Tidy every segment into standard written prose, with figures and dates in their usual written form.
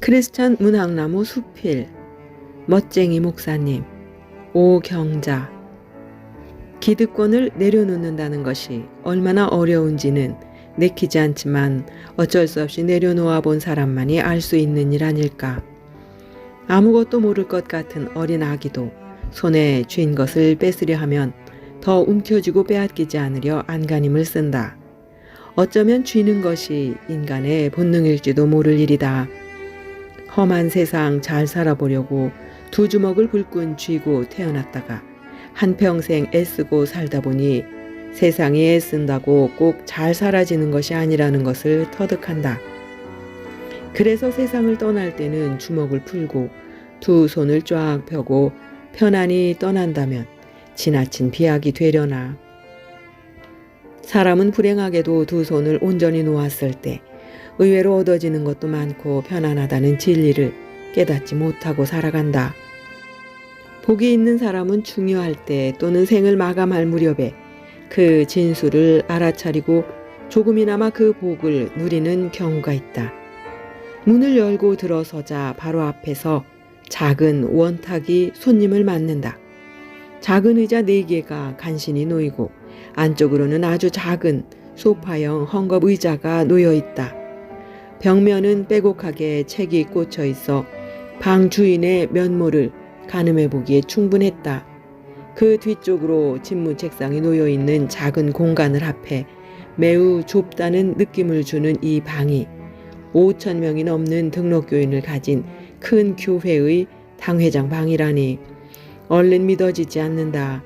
크리스천 문학나무 수필, 멋쟁이 목사님, 오경자. 기득권을 내려놓는다는 것이 얼마나 어려운지는 내키지 않지만 어쩔 수 없이 내려놓아 본 사람만이 알 수 있는 일 아닐까. 아무것도 모를 것 같은 어린 아기도 손에 쥔 것을 뺏으려 하면 더 움켜쥐고 빼앗기지 않으려 안간힘을 쓴다. 어쩌면 쥐는 것이 인간의 본능일지도 모를 일이다. 험한 세상 잘 살아보려고 두 주먹을 불끈 쥐고 태어났다가 한평생 애쓰고 살다 보니 세상이 애쓴다고 꼭 잘 살아지는 것이 아니라는 것을 터득한다. 그래서 세상을 떠날 때는 주먹을 풀고 두 손을 쫙 펴고 편안히 떠난다면 지나친 비약이 되려나. 사람은 불행하게도 두 손을 온전히 놓았을 때 의외로 얻어지는 것도 많고 편안하다는 진리를 깨닫지 못하고 살아간다. 복이 있는 사람은 중요할 때 또는 생을 마감할 무렵에 그 진수를 알아차리고 조금이나마 그 복을 누리는 경우가 있다. 문을 열고 들어서자 바로 앞에서 작은 원탁이 손님을 맞는다. 작은 의자 4개가 간신히 놓이고 안쪽으로는 아주 작은 소파형 헝겊 의자가 놓여 있다. 벽면은 빼곡하게 책이 꽂혀 있어 방 주인의 면모를 가늠해 보기에 충분했다. 그 뒤쪽으로 집무 책상이 놓여 있는 작은 공간을 합해 매우 좁다는 느낌을 주는 이 방이 5,000명이 넘는 등록교인을 가진 큰 교회의 당회장 방이라니 얼른 믿어지지 않는다.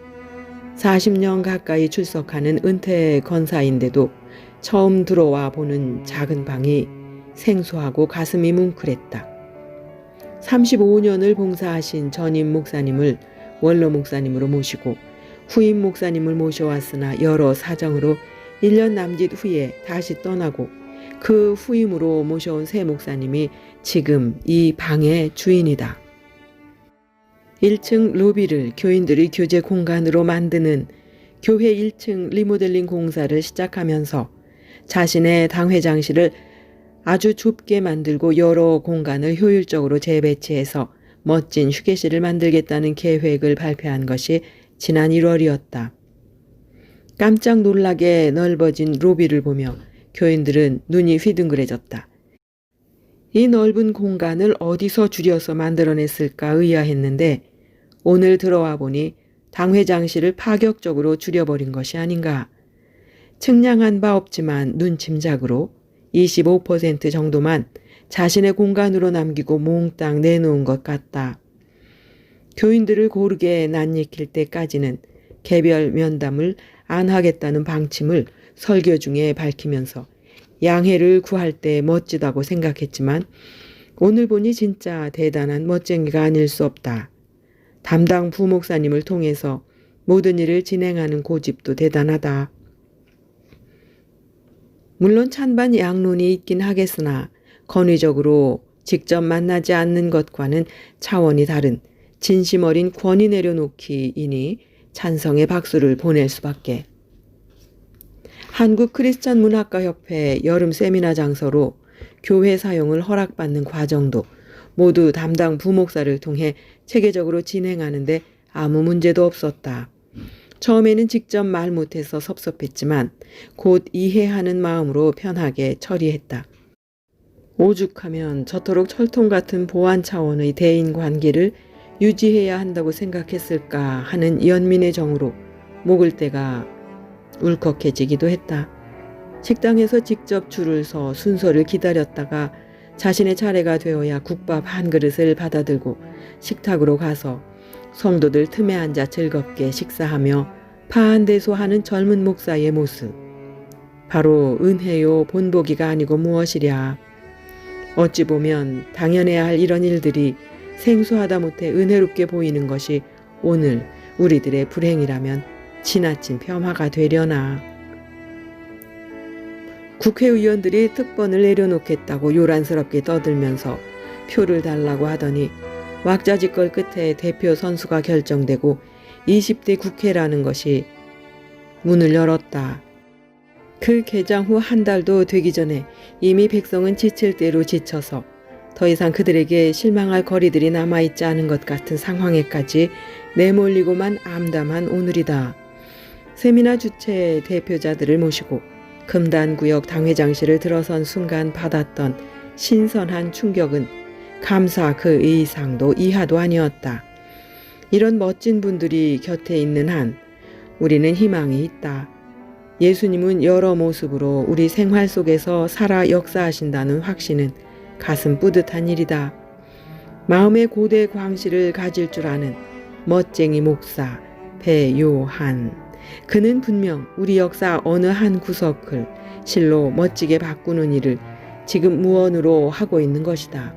40년 가까이 출석하는 은퇴 권사인데도 처음 들어와 보는 작은 방이 생소하고 가슴이 뭉클했다. 35년을 봉사하신 전임 목사님을 원로 목사님으로 모시고 후임 목사님을 모셔왔으나 여러 사정으로 1년 남짓 후에 다시 떠나고 그 후임으로 모셔온 새 목사님이 지금 이 방의 주인이다. 1층 로비를 교인들의 교제 공간으로 만드는 교회 1층 리모델링 공사를 시작하면서 자신의 당회장실을 아주 좁게 만들고 여러 공간을 효율적으로 재배치해서 멋진 휴게실을 만들겠다는 계획을 발표한 것이 지난 1월이었다. 깜짝 놀라게 넓어진 로비를 보며 교인들은 눈이 휘둥그레졌다. 이 넓은 공간을 어디서 줄여서 만들어냈을까 의아했는데 오늘 들어와 보니 당회장실을 파격적으로 줄여버린 것이 아닌가. 측량한 바 없지만 눈짐작으로 25% 정도만 자신의 공간으로 남기고 몽땅 내놓은 것 같다. 교인들을 고르게 낯익힐 때까지는 개별 면담을 안 하겠다는 방침을 설교 중에 밝히면서 양해를 구할 때 멋지다고 생각했지만 오늘 보니 진짜 대단한 멋쟁이가 아닐 수 없다. 담당 부목사님을 통해서 모든 일을 진행하는 고집도 대단하다. 물론 찬반 양론이 있긴 하겠으나 권위적으로 직접 만나지 않는 것과는 차원이 다른 진심 어린 권위 내려놓기이니 찬성의 박수를 보낼 수밖에. 한국 크리스천 문학가 협회 여름 세미나 장소로 교회 사용을 허락받는 과정도 모두 담당 부목사를 통해 체계적으로 진행하는데 아무 문제도 없었다. 처음에는 직접 말 못해서 섭섭했지만 곧 이해하는 마음으로 편하게 처리했다. 오죽하면 저토록 철통 같은 보안 차원의 대인 관계를 유지해야 한다고 생각했을까 하는 연민의 정으로 목을 때가 울컥해지기도 했다. 식당에서 직접 줄을 서 순서를 기다렸다가 자신의 차례가 되어야 국밥 한 그릇을 받아들고 식탁으로 가서 성도들 틈에 앉아 즐겁게 식사하며 파한대소하는 젊은 목사의 모습. 바로 은혜요 본보기가 아니고 무엇이랴. 어찌 보면 당연해야 할 이런 일들이 생소하다 못해 은혜롭게 보이는 것이 오늘 우리들의 불행이라면 지나친 폄하가 되려나. 국회의원들이 특권을 내려놓겠다고 요란스럽게 떠들면서 표를 달라고 하더니 왁자지껄 끝에 대표 선수가 결정되고 20대 국회라는 것이 문을 열었다. 그 개장 후 한 달도 되기 전에 이미 백성은 지칠 대로 지쳐서 더 이상 그들에게 실망할 거리들이 남아있지 않은 것 같은 상황에까지 내몰리고만 암담한 오늘이다. 세미나 주체 대표자들을 모시고 금단구역 당회장실을 들어선 순간 받았던 신선한 충격은 감사 그 이상도 이하도 아니었다. 이런 멋진 분들이 곁에 있는 한 우리는 희망이 있다. 예수님은 여러 모습으로 우리 생활 속에서 살아 역사하신다는 확신은 가슴 뿌듯한 일이다. 마음의 고대 광실을 가질 줄 아는 멋쟁이 목사 배요한. 그는 분명 우리 역사 어느 한 구석을 실로 멋지게 바꾸는 일을 지금 무언으로 하고 있는 것이다.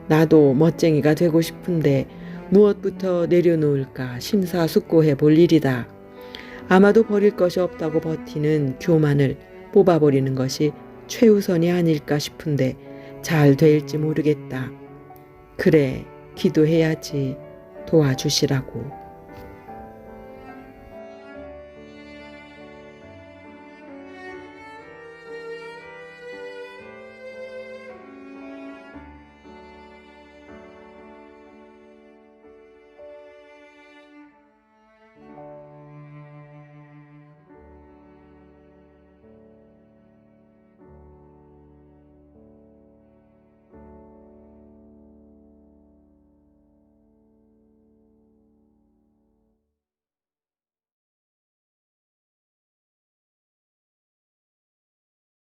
나도 멋쟁이가 되고 싶은데 무엇부터 내려놓을까 심사숙고해 볼 일이다. 아마도 버릴 것이 없다고 버티는 교만을 뽑아버리는 것이 최우선이 아닐까 싶은데 잘 될지 모르겠다. 그래, 기도해야지. 도와주시라고.